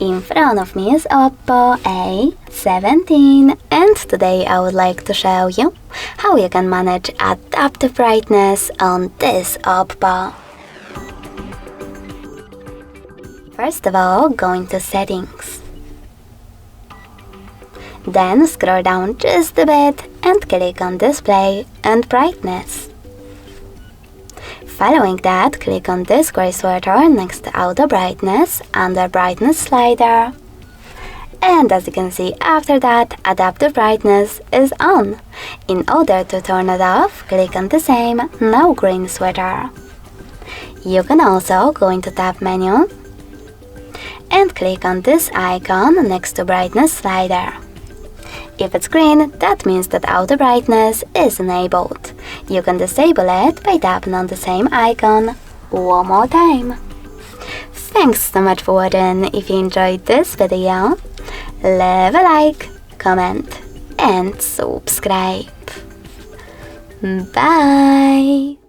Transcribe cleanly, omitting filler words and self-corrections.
In front of me is OPPO A17, and today I would like to show you how you can manage adaptive brightness on this OPPO. First of all, go into Settings. Then scroll down just a bit and click on Display and Brightness. Following that, click on this gray sweater next to Auto Brightness under Brightness slider. And as you can see, after that, Adaptive Brightness is on. In order to turn it off, click on the same now green sweater. You can also go into Tab menu and click on this icon next to Brightness slider. If it's green, that means that Auto Brightness is enabled. You can disable it by tapping on the same icon one more time. Thanks so much for watching. If you enjoyed this video, leave a like, comment and subscribe. Bye!